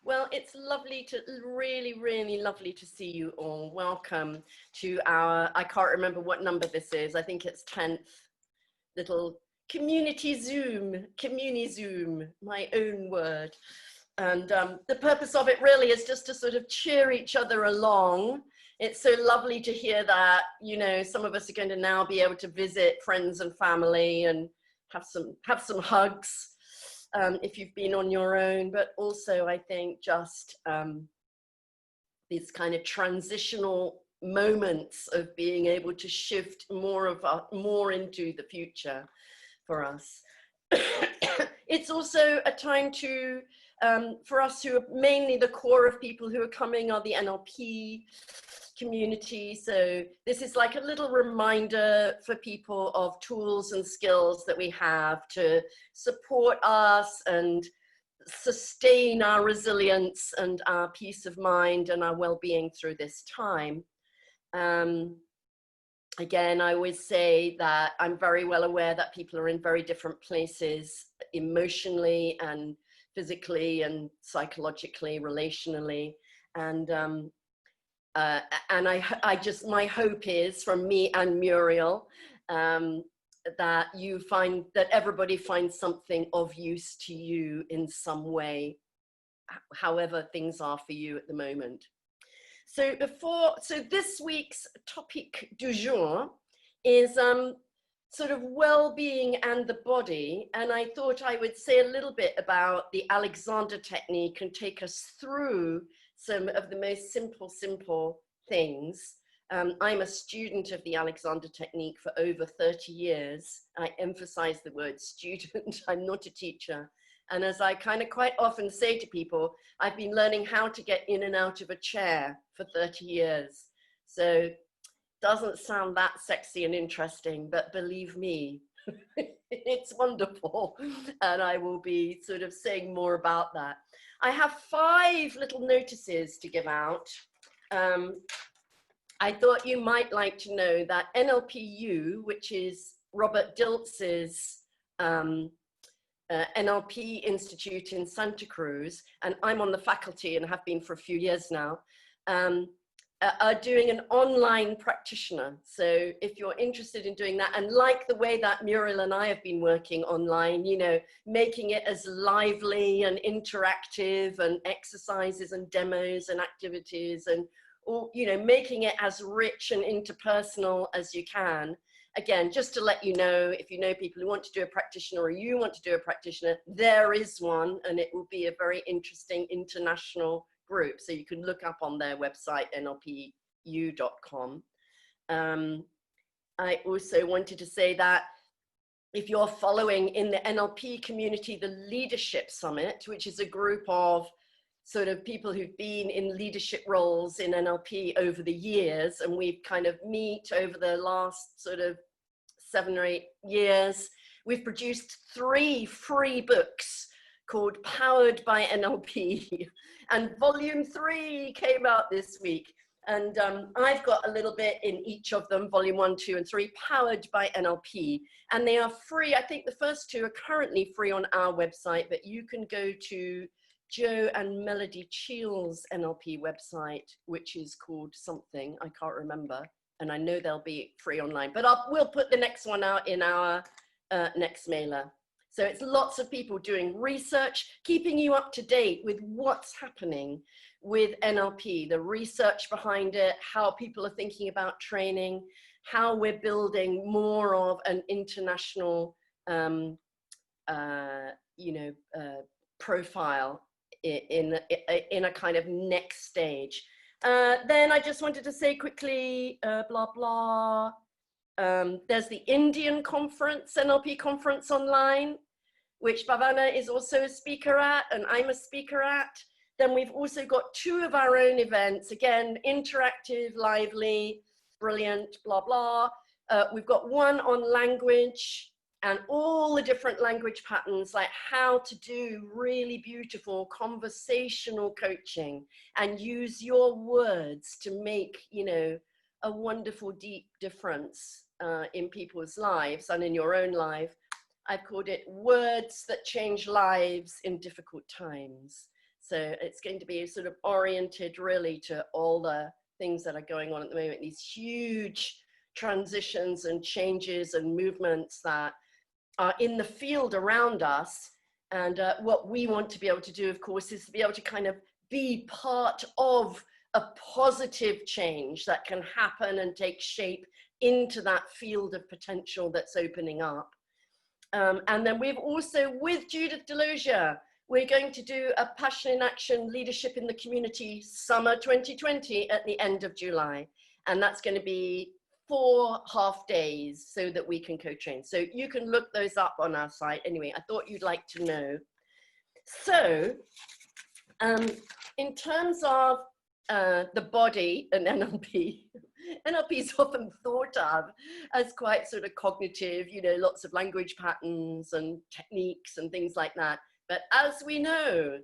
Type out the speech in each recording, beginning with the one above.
Well, it's lovely to, really, really lovely to see you all. Welcome to our, I can't remember what number this is. I think it's 10th little CommuniZoom, my own word. And the purpose of it really is just to sort of cheer each other along. It's so lovely to hear that, you know, some of us are going to now be able to visit friends and family and have some hugs. If you've been on your own, but also I think just these kind of transitional moments of being able to shift more into the future for us. It's also a time to, for us who are mainly the core of people who are coming are the NLP community. So this is like a little reminder for people of tools and skills that we have to support us and sustain our resilience and our peace of mind and our well-being through this time. Again, I always say that I'm very well aware that people are in very different places emotionally and physically and psychologically, relationally. And my hope is from me and Muriel, that you find that everybody finds something of use to you in some way, however things are for you at the moment. So this week's topic du jour is sort of well-being and the body. And I thought I would say a little bit about the Alexander technique and take us through some of the most simple things. I'm a student of the Alexander technique for over 30 years. I emphasize the word student. I'm not a teacher. And as I kind of quite often say to people, I've been learning how to get in and out of a chair for 30 years. So doesn't sound that sexy and interesting, but believe me, it's wonderful. And I will be sort of saying more about that. I have 5 little notices to give out. I thought you might like to know that NLPU, which is Robert Dilts's NLP Institute in Santa Cruz, and I'm on the faculty and have been for a few years now, are doing an online practitioner. So if you're interested in doing that and like the way that Muriel and I have been working online, you know, making it as lively and interactive and exercises and demos and activities and, or, you know, making it as rich and interpersonal as you can. Again, just to let you know, if you know people who want to do a practitioner or you want to do a practitioner, there is one, and it will be a very interesting international group. So you can look up on their website, nlpu.com. I also wanted to say that if you're following in the NLP community, the Leadership Summit, which is a group of sort of people who've been in leadership roles in NLP over the years, and we've kind of meet over the last sort of 7 or 8 years. We've produced 3 free books called Powered by NLP, and volume 3 came out this week. And I've got a little bit in each of them, volume 1, 2, and 3, Powered by NLP. And they are free. I think the first 2 are currently free on our website, but you can go to Joe and Melody Cheel's NLP website, which is called something, I can't remember. And I know they'll be free online, but we'll put the next one out in our next mailer. So it's lots of people doing research, keeping you up to date with what's happening with NLP, the research behind it, how people are thinking about training, how we're building more of an international, profile in a kind of next stage. Then I just wanted to say quickly, there's the Indian conference, NLP conference online, which Bhavana is also a speaker at, and I'm a speaker at. Then we've also got 2 of our own events, again, interactive, lively, brilliant, we've got one on language and all the different language patterns, like how to do really beautiful conversational coaching and use your words to make, you know, a wonderful, deep difference in people's lives and in your own life. I've called it Words That Change Lives in Difficult Times. So it's going to be sort of oriented really to all the things that are going on at the moment, these huge transitions and changes and movements that are in the field around us. And what we want to be able to do, of course, is to be able to kind of be part of a positive change that can happen and take shape into that field of potential that's opening up. And then we've also, with Judith Delosia, we're going to do a Passion in Action Leadership in the Community Summer 2020 at the end of July. And that's going to be 4 half days so that we can co-train. So you can look those up on our site. Anyway, I thought you'd like to know. So in terms of the body and NLP, NLP is often thought of as quite sort of cognitive, you know, lots of language patterns and techniques and things like that. But as we know,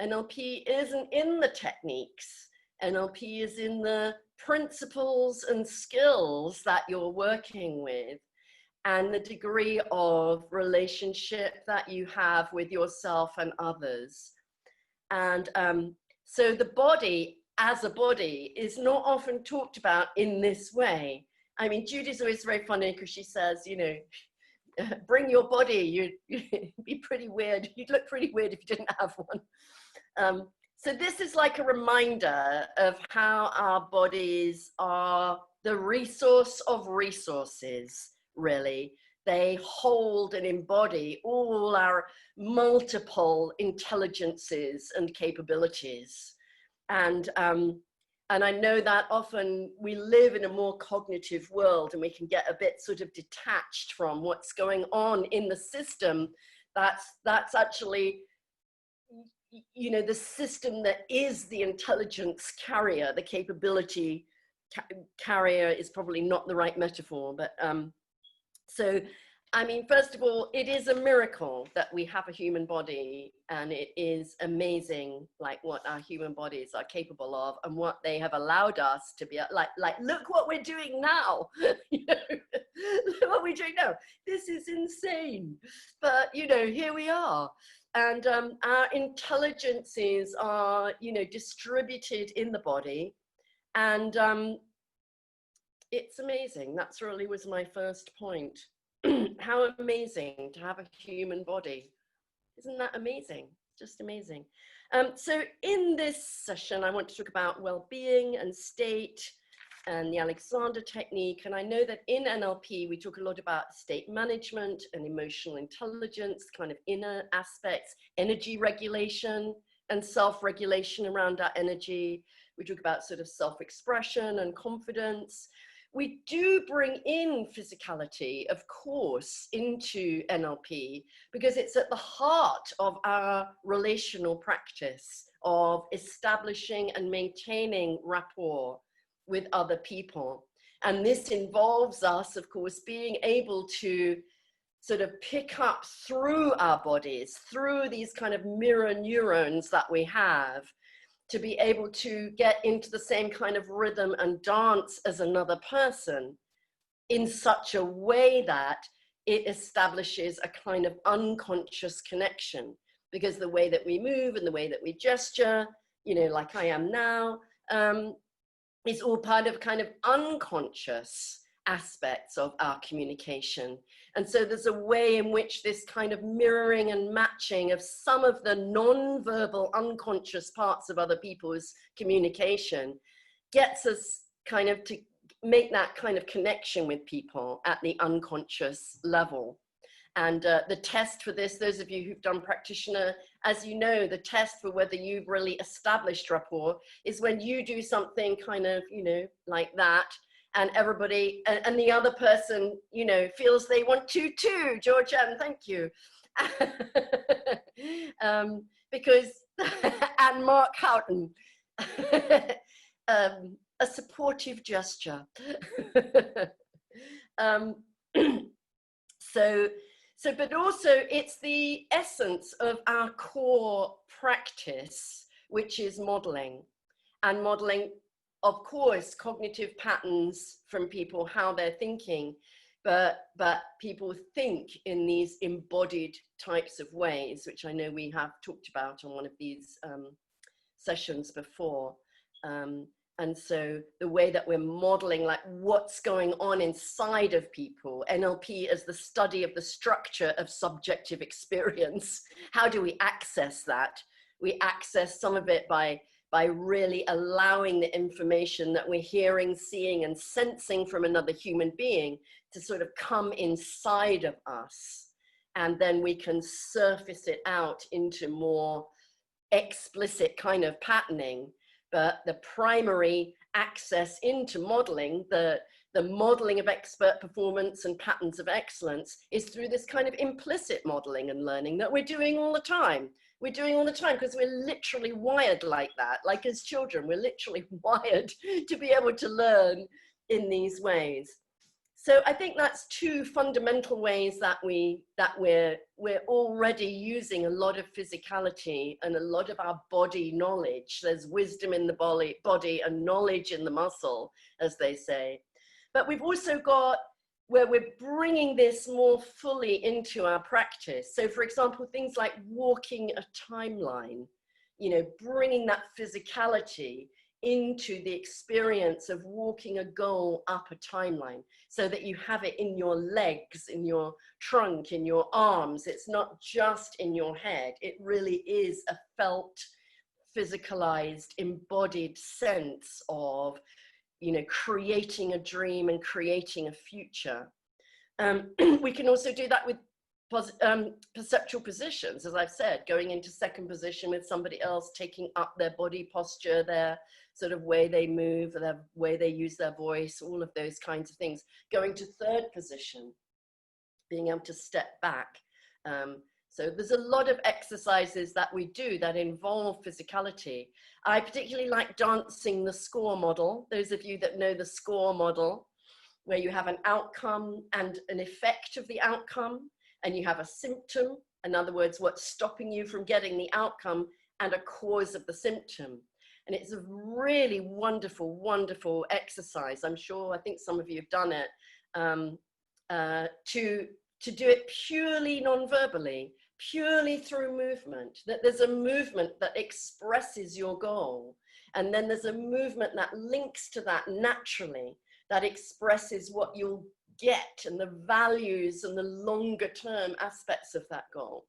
NLP isn't in the techniques. NLP is in the principles and skills that you're working with and the degree of relationship that you have with yourself and others. And so the body as a body is not often talked about in this way. I mean, Judy's always very funny because she says, you know, bring your body, you'd be pretty weird. You'd look pretty weird if you didn't have one. So this is like a reminder of how our bodies are the resource of resources, really. They hold and embody all our multiple intelligences and capabilities. And I know that often we live in a more cognitive world and we can get a bit sort of detached from what's going on in the system. That's actually, you know, the system that is the intelligence carrier, the capability carrier is probably not the right metaphor, but so, I mean, first of all, it is a miracle that we have a human body, and it is amazing, like what our human bodies are capable of and what they have allowed us to be like, look what we're doing now, you know, look what we're doing now. This is insane, but you know, here we are. And our intelligences are, you know, distributed in the body, and it's amazing. That's really was my first point. How amazing to have a human body. Isn't that amazing? Just amazing. So in this session, I want to talk about well-being and state and the Alexander technique. And I know that in NLP, we talk a lot about state management and emotional intelligence, kind of inner aspects, energy regulation and self-regulation around our energy. We talk about sort of self-expression and confidence. We do bring in physicality, of course, into NLP because it's at the heart of our relational practice of establishing and maintaining rapport with other people. And this involves us, of course, being able to sort of pick up through our bodies, through these kind of mirror neurons that we have, to be able to get into the same kind of rhythm and dance as another person in such a way that it establishes a kind of unconscious connection, because the way that we move and the way that we gesture, you know, like I am now, is all part of kind of unconscious aspects of our communication. And so there's a way in which this kind of mirroring and matching of some of the non-verbal unconscious parts of other people's communication gets us kind of to make that kind of connection with people at the unconscious level. And the test for this, those of you who've done practitioner, as you know, the test for whether you've really established rapport is when you do something kind of, you know, like that, and everybody, and the other person, you know, feels they want to too. Georgianne, thank you. Because, and Mark Houghton, a supportive gesture. So, but also it's the essence of our core practice, which is modeling. And modeling, of course, cognitive patterns from people, how they're thinking, but people think in these embodied types of ways, which I know we have talked about on one of these sessions before. And so the way that we're modeling like what's going on inside of people, NLP as the study of the structure of subjective experience. How do we access that? We access some of it by really allowing the information that we're hearing, seeing, and sensing from another human being to sort of come inside of us. And then we can surface it out into more explicit kind of patterning. But the primary access into modeling, the modeling of expert performance and patterns of excellence, is through this kind of implicit modeling and learning that we're doing all the time. We're doing all the time because we're literally wired like that. Like as children, we're literally wired to be able to learn in these ways. So I think that's two fundamental ways that we're already using a lot of physicality and a lot of our body knowledge. There's wisdom in the body and knowledge in the muscle, as they say. But we've also got where we're bringing this more fully into our practice. So for example, things like walking a timeline, you know, bringing that physicality into the experience of walking a goal up a timeline so that you have it in your legs, in your trunk, in your arms. It's not just in your head. It really is a felt, physicalized, embodied sense of, you know, creating a dream and creating a future. We can also do that with perceptual positions, as I've said, going into second position with somebody else, taking up their body posture, their sort of way they move, their way they use their voice, all of those kinds of things. Going to third position, being able to step back. So there's a lot of exercises that we do that involve physicality. I particularly like dancing the score model. Those of you that know the score model, where you have an outcome and an effect of the outcome, and you have a symptom, in other words, what's stopping you from getting the outcome, and a cause of the symptom. And it's a really wonderful, wonderful exercise. I'm sure, I think some of you have done it, to do it purely non-verbally, purely through movement, that there's a movement that expresses your goal. And then there's a movement that links to that naturally, that expresses what you'll get and the values and the longer term aspects of that goal.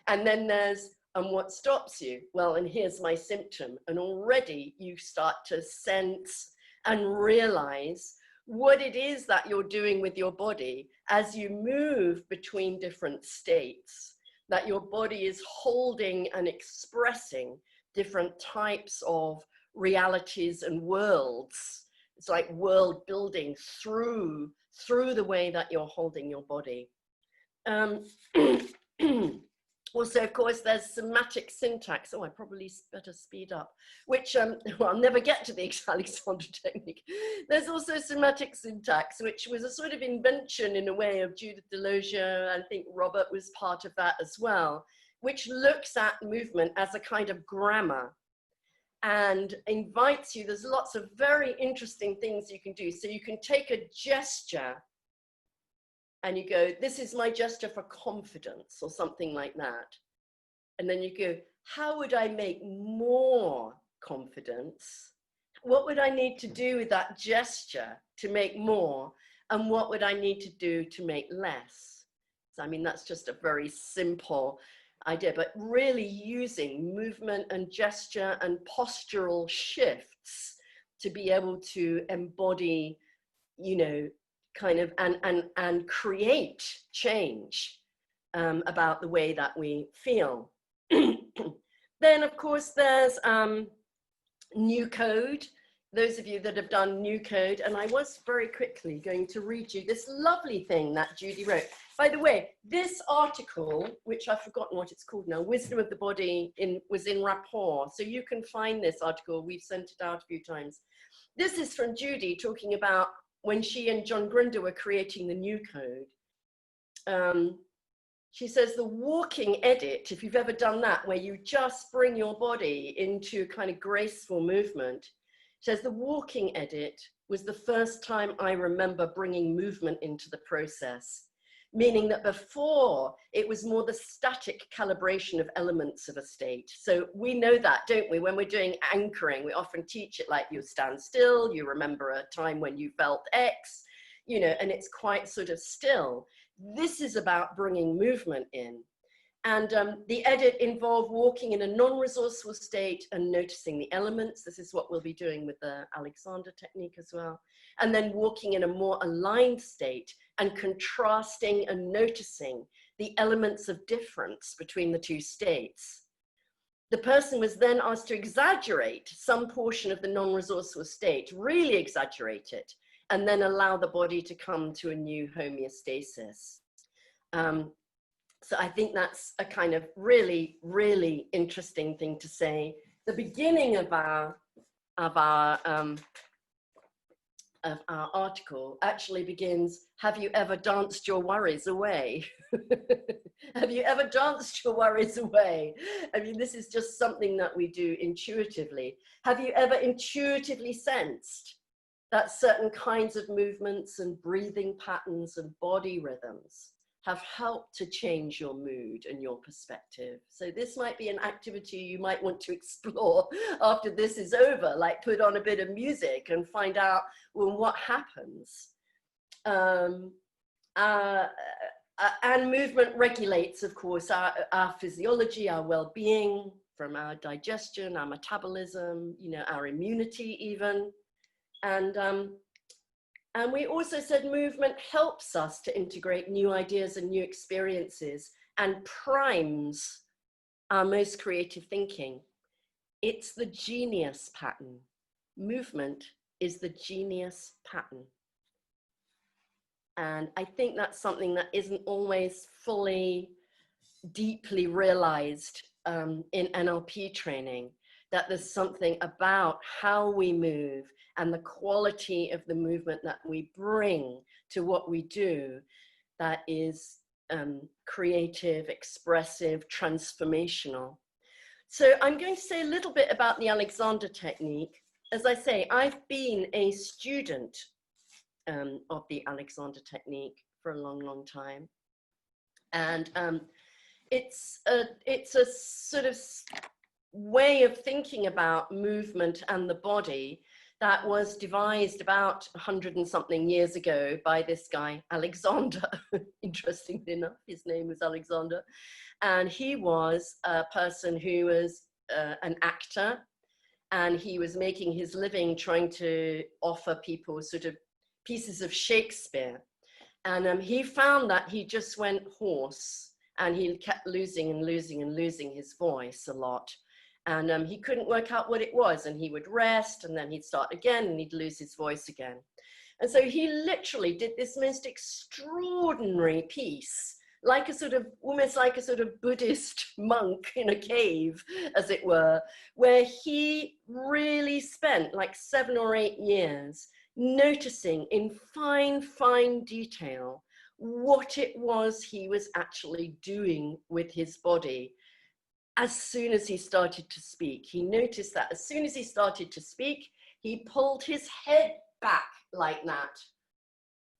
And then there's, and what stops you? Well, and here's my symptom. And already you start to sense and realize what it is that you're doing with your body as you move between different states, that your body is holding and expressing different types of realities and worlds. It's like world building through the way that you're holding your body. Also, of course, there's somatic syntax. Oh, I probably better speed up, which, well, I'll never get to the Alexander technique. There's also somatic syntax, which was a sort of invention in a way of Judith Delosier. I think Robert was part of that as well, which looks at movement as a kind of grammar and invites you. There's lots of very interesting things you can do. So you can take a gesture and you go, this is my gesture for confidence, or something like that. And then you go, how would I make more confidence? What would I need to do with that gesture to make more? And what would I need to do to make less? So, I mean, that's just a very simple idea, but really using movement and gesture and postural shifts to be able to embody, you know, kind of, and create change about the way that we feel. Then, of course, there's new code. Those of you that have done new code, and I was very quickly going to read you this lovely thing that Judy wrote. By the way, this article, which I've forgotten what it's called now, Wisdom of the Body, was in Rapport. So you can find this article. We've sent it out a few times. This is from Judy talking about when she and John Grinder were creating the new code. She says the walking edit, if you've ever done that, where you just bring your body into kind of graceful movement, says the walking edit was the first time I remember bringing movement into the process, meaning that before it was more the static calibration of elements of a state. So we know that, don't we? When we're doing anchoring, we often teach it like you stand still, you remember a time when you felt X, you know, and it's quite sort of still. This is about bringing movement in. And the edit involved walking in a non-resourceful state and noticing the elements. This is what we'll be doing with the Alexander technique as well. And then walking in a more aligned state and contrasting and noticing the elements of difference between the two states. The person was then asked to exaggerate some portion of the non-resourceful state, really exaggerate it, and then allow the body to come to a new homeostasis. So I think that's a kind of really, really interesting thing to say. The beginning of our article actually begins, have you ever danced your worries away? Have you ever danced your worries away? I mean, this is just something that we do intuitively. Have you ever intuitively sensed that certain kinds of movements and breathing patterns and body rhythms have helped to change your mood and your perspective? So this might be an activity you might want to explore after this is over, like put on a bit of music and find out, well, what happens. And movement regulates, of course, our physiology, our well-being, from our digestion, our metabolism, you know, our immunity even. And we also said movement helps us to integrate new ideas and new experiences and primes our most creative thinking. It's the genius pattern. Movement is the genius pattern. And I think that's something that isn't always fully, deeply realized in NLP training, that there's something about how we move and the quality of the movement that we bring to what we do that is creative, expressive, transformational. So I'm going to say a little bit about the Alexander technique. As I say, I've been a student of the Alexander technique for a long, long time. And it's a sort of way of thinking about movement and the body that was devised about 100 and something years ago by this guy, Alexander. Interestingly enough, his name was Alexander. And he was a person who was an actor, and he was making his living trying to offer people sort of pieces of Shakespeare. And he found that he just went hoarse, and he kept losing and losing and losing his voice a lot. And he couldn't work out what it was, and he would rest, and then he'd start again, and he'd lose his voice again. And so he literally did this most extraordinary piece, like a sort of, almost like a sort of Buddhist monk in a cave, as it were, where he really spent like 7 or 8 years noticing in fine, fine detail what it was he was actually doing with his body. As soon as he started to speak, he noticed that as soon as he started to speak, he pulled his head back like that.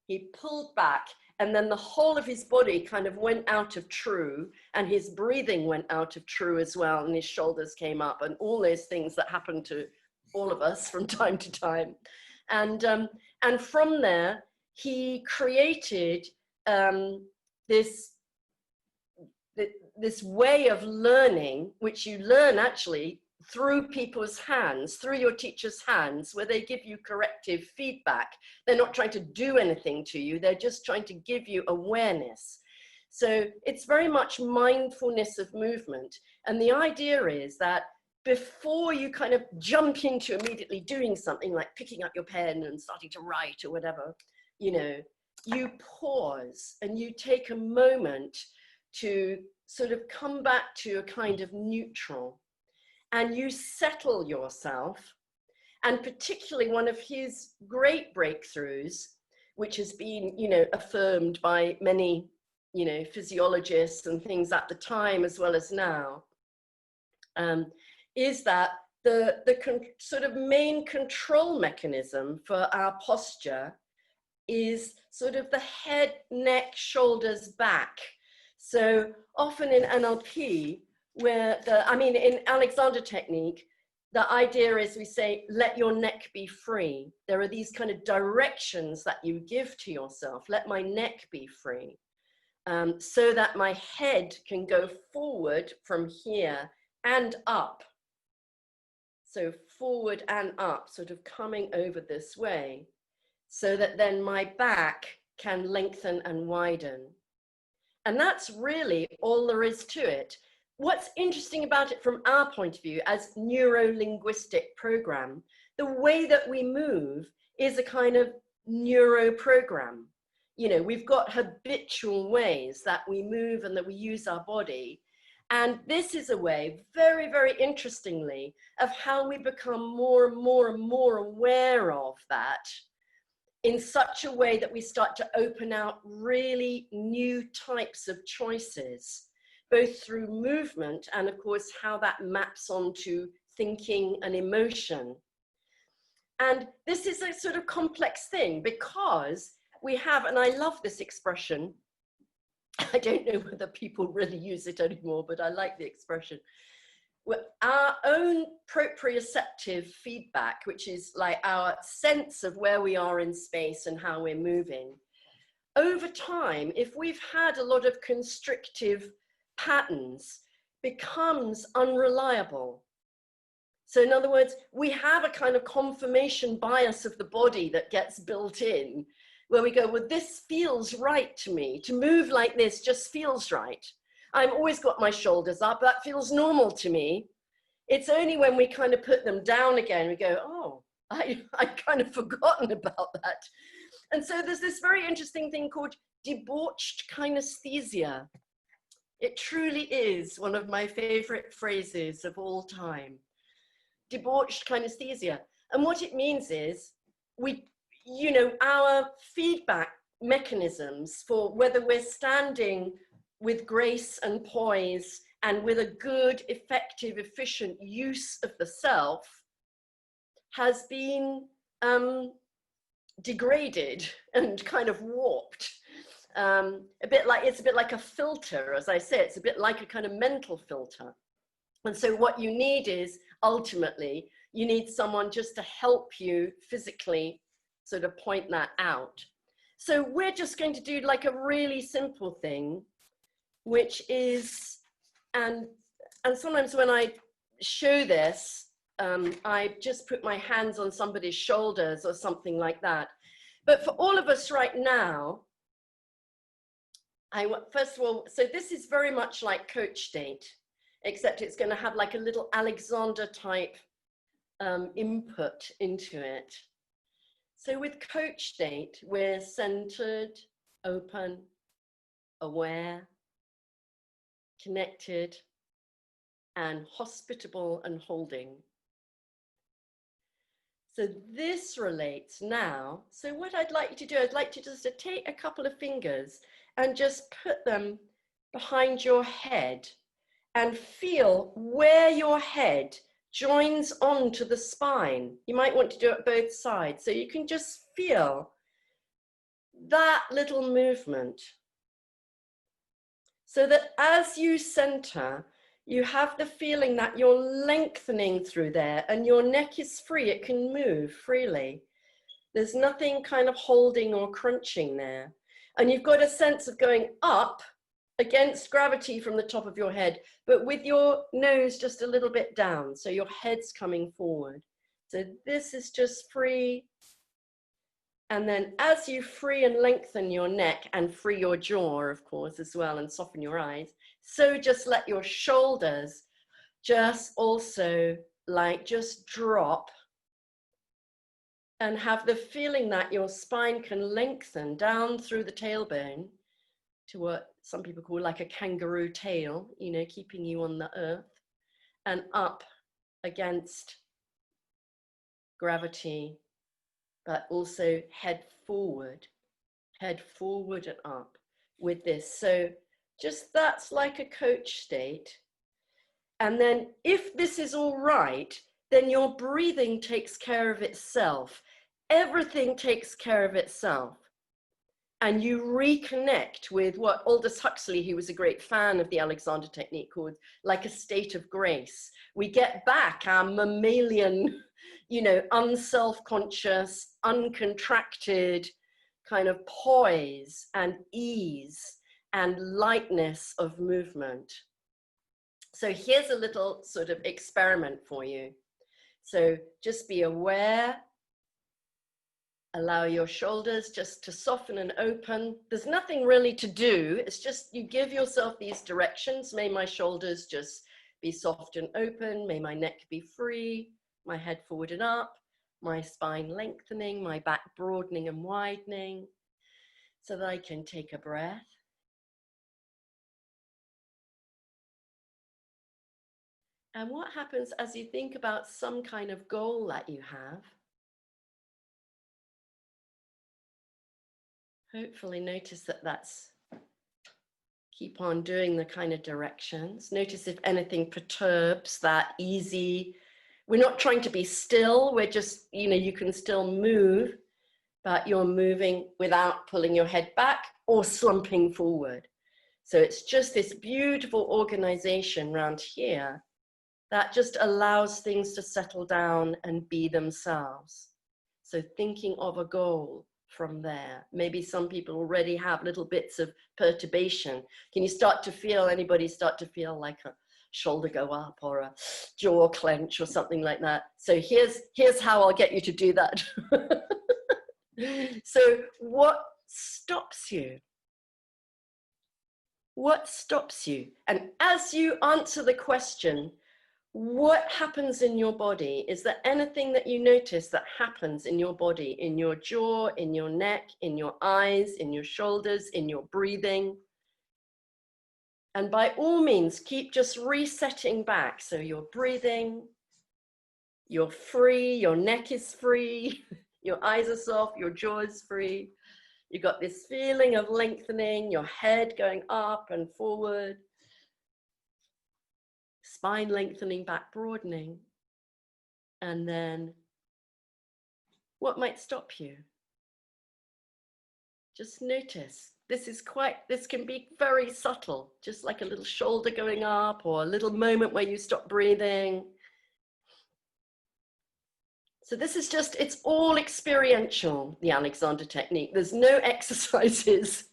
He pulled back, and then the whole of his body kind of went out of true, and his breathing went out of true as well, and his shoulders came up, and all those things that happen to all of us from time to time. And from there, he created this way of learning, which you learn actually through people's hands, through your teacher's hands, where they give you corrective feedback. They're not trying to do anything to you, they're just trying to give you awareness. So it's very much mindfulness of movement. And the idea is that before you kind of jump into immediately doing something like picking up your pen and starting to write or whatever, you know, you pause and you take a moment to sort of come back to a kind of neutral, and you settle yourself. And particularly one of his great breakthroughs, which has been, you know, affirmed by many, you know, physiologists and things at the time as well as now, is that sort of main control mechanism for our posture is sort of the head, neck, shoulders, back. So often in NLP, in Alexander technique, the idea is we say, let your neck be free. There are these kind of directions that you give to yourself. Let my neck be free. So that my head can go forward from here and up. So forward and up, sort of coming over this way, so that then my back can lengthen and widen. And that's really all there is to it. What's interesting about it from our point of view as neuro-linguistic program, the way that we move is a kind of neuro program. You know, we've got habitual ways that we move and that we use our body. And this is a way, very, very interestingly, of how we become more and more and more aware of that in such a way that we start to open out really new types of choices, both through movement and, of course, how that maps onto thinking and emotion. And this is a sort of complex thing because we have, and I love this expression, I don't know whether people really use it anymore, but I like the expression. Our own proprioceptive feedback, which is like our sense of where we are in space and how we're moving, over time, if we've had a lot of constrictive patterns, becomes unreliable. So in other words, we have a kind of confirmation bias of the body that gets built in, where we go, well, this feels right to me. To move like this just feels right. I've always got my shoulders up. That feels normal to me. It's only when we kind of put them down again, we go, oh, I kind of forgotten about that. And so there's this very interesting thing called debauched kinesthesia. It truly is one of my favorite phrases of all time. Debauched kinesthesia. And what it means is our feedback mechanisms for whether we're standing with grace and poise and with a good, effective, efficient use of the self has been degraded and kind of warped. It's a bit like a filter, as I say, it's a bit like a kind of mental filter. And so what you need is, ultimately, you need someone just to help you physically sort of point that out. So we're just going to do like a really simple thing, which is, and sometimes when I show this, I just put my hands on somebody's shoulders or something like that. But for all of us right now, first of all, so this is very much like coach state, except it's going to have like a little Alexander type input into it. So with coach state, we're centered, open, aware, connected, and hospitable and holding. So this relates now. So what I'd like you to do, I'd like you just to take a couple of fingers and just put them behind your head and feel where your head joins onto the spine. You might want to do it both sides. So you can just feel that little movement. So that as you center, you have the feeling that you're lengthening through there and your neck is free. It can move freely. There's nothing kind of holding or crunching there. And you've got a sense of going up against gravity from the top of your head, but with your nose just a little bit down. So your head's coming forward. So this is just free. And then as you free and lengthen your neck and free your jaw, of course, as well, and soften your eyes, so just let your shoulders just also just drop and have the feeling that your spine can lengthen down through the tailbone to what some people call like a kangaroo tail, you know, keeping you on the earth, and up against gravity, but also head forward and up with this. So just that's like a coach state. And then if this is all right, then your breathing takes care of itself. Everything takes care of itself. And you reconnect with what Aldous Huxley, who was a great fan of the Alexander technique, called like a state of grace. We get back our mammalian, you know, unself-conscious, uncontracted kind of poise and ease and lightness of movement. So here's a little sort of experiment for you. So just be aware. Allow your shoulders just to soften and open. There's nothing really to do. It's just you give yourself these directions. May my shoulders just be soft and open. May my neck be free. My head forward and up. My spine lengthening. My back broadening and widening. So that I can take a breath. And what happens as you think about some kind of goal that you have? Hopefully notice that that's, keep on doing the kind of directions. Notice if anything perturbs that easy. We're not trying to be still. We're just, you know, you can still move, but you're moving without pulling your head back or slumping forward. So it's just this beautiful organization around here that just allows things to settle down and be themselves. So thinking of a goal from there. Maybe some people already have little bits of perturbation. Can you start to feel, anybody start to feel like a shoulder go up or a jaw clench or something like that? So here's how I'll get you to do that. So what stops you? What stops you? And as you answer the question, what happens in your body? Is there anything that you notice that happens in your body, in your jaw, in your neck, in your eyes, in your shoulders, in your breathing? And by all means, keep just resetting back. So you're breathing, you're free, your neck is free, your eyes are soft, your jaw is free. You've got this feeling of lengthening, your head going up and forward. Spine lengthening, back broadening. And then what might stop you? Just notice. This can be very subtle, just like a little shoulder going up or a little moment where you stop breathing. So this is just, it's all experiential, the Alexander technique. There's no exercises.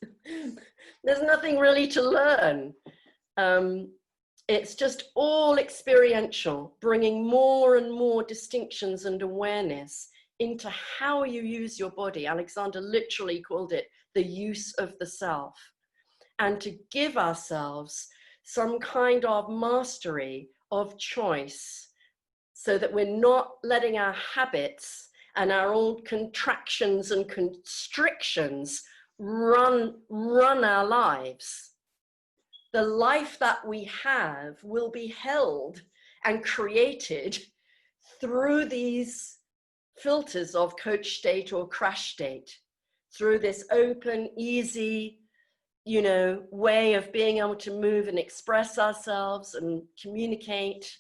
There's nothing really to learn. It's just all experiential, bringing more and more distinctions and awareness into how you use your body. Alexander literally called it the use of the self. And to give ourselves some kind of mastery of choice so that we're not letting our habits and our own contractions and constrictions run our lives. The life that we have will be held and created through these filters of coach state or crash state, through this open, easy, you know, way of being able to move and express ourselves and communicate,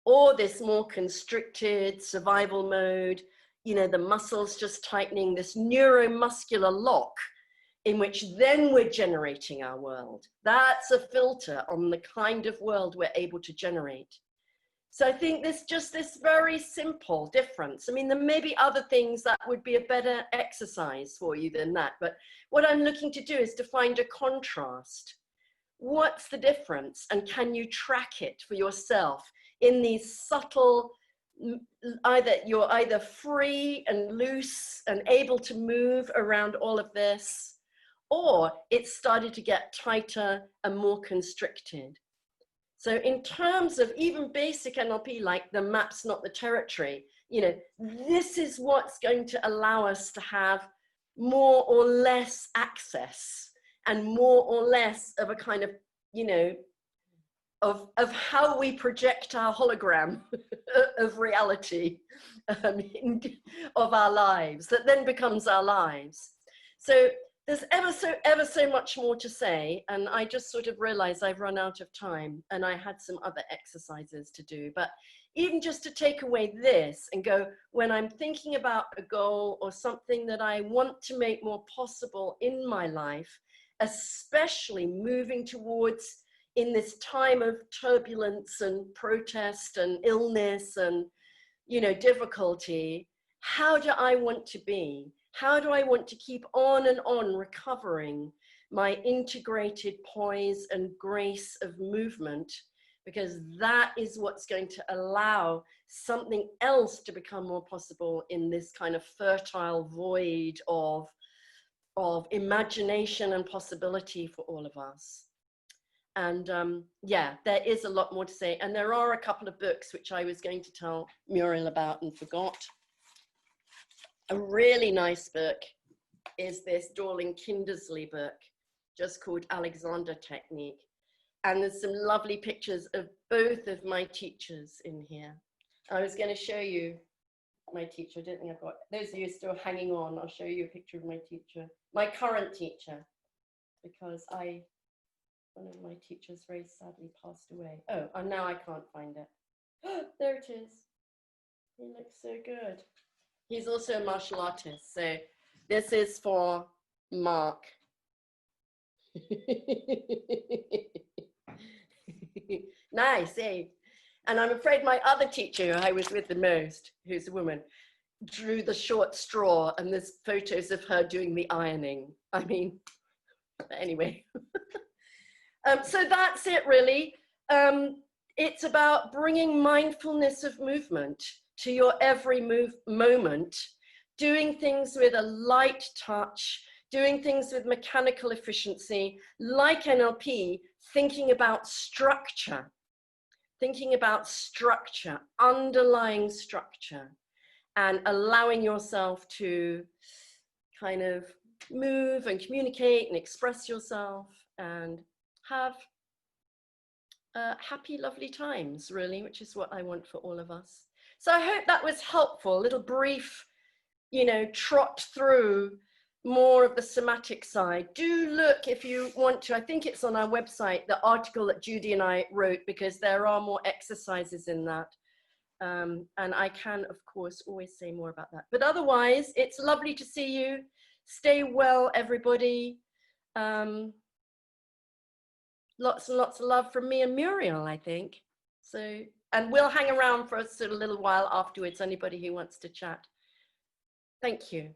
or this more constricted survival mode, you know, the muscles just tightening, this neuromuscular lock in which then we're generating our world. That's a filter on the kind of world we're able to generate. So I think there's just this very simple difference. I mean, there may be other things that would be a better exercise for you than that, but what I'm looking to do is to find a contrast. What's the difference? And can you track it for yourself in these subtle, you're either free and loose and able to move around all of this, or it's started to get tighter and more constricted. So in terms of even basic NLP, like the map's not the territory, you know, this is what's going to allow us to have more or less access and more or less of a kind of, you know, of how we project our hologram of reality of our lives, that then becomes our lives. So There's ever so much more to say, and I just sort of realized I've run out of time, and I had some other exercises to do. But even just to take away this and go, when I'm thinking about a goal or something that I want to make more possible in my life, especially moving towards in this time of turbulence and protest and illness and, you know, difficulty, how do I want to be? How do I want to keep on and on recovering my integrated poise and grace of movement? Because that is what's going to allow something else to become more possible in this kind of fertile void of imagination and possibility for all of us. And yeah, there is a lot more to say. And there are a couple of books which I was going to tell Muriel about and forgot. A really nice book is this Dorling Kindersley book, just called Alexander Technique. And there's some lovely pictures of both of my teachers in here. I was going to show you my teacher. I don't think I've got, those of you still hanging on, I'll show you a picture of my teacher, my current teacher, because one of my teachers very sadly passed away. Oh, and now I can't find it. There it is. He looks so good. He's also a martial artist. So this is for Mark. Nice, eh? And I'm afraid my other teacher, who I was with the most, who's a woman, drew the short straw, and there's photos of her doing the ironing. I mean, anyway. So that's it, really. It's about bringing mindfulness of movement to your every moment, doing things with a light touch, doing things with mechanical efficiency, like NLP, thinking about structure, underlying structure, and allowing yourself to kind of move and communicate and express yourself and have happy, lovely times, really, which is what I want for all of us. So I hope that was helpful, a little brief, you know, trot through more of the somatic side. Do look if you want to. I think it's on our website, the article that Judy and I wrote, because there are more exercises in that. And I can, of course, always say more about that. But otherwise, it's lovely to see you. Stay well, everybody. Lots and lots of love from me and Muriel, I think. So, and we'll hang around for a sort of little while afterwards, anybody who wants to chat. Thank you.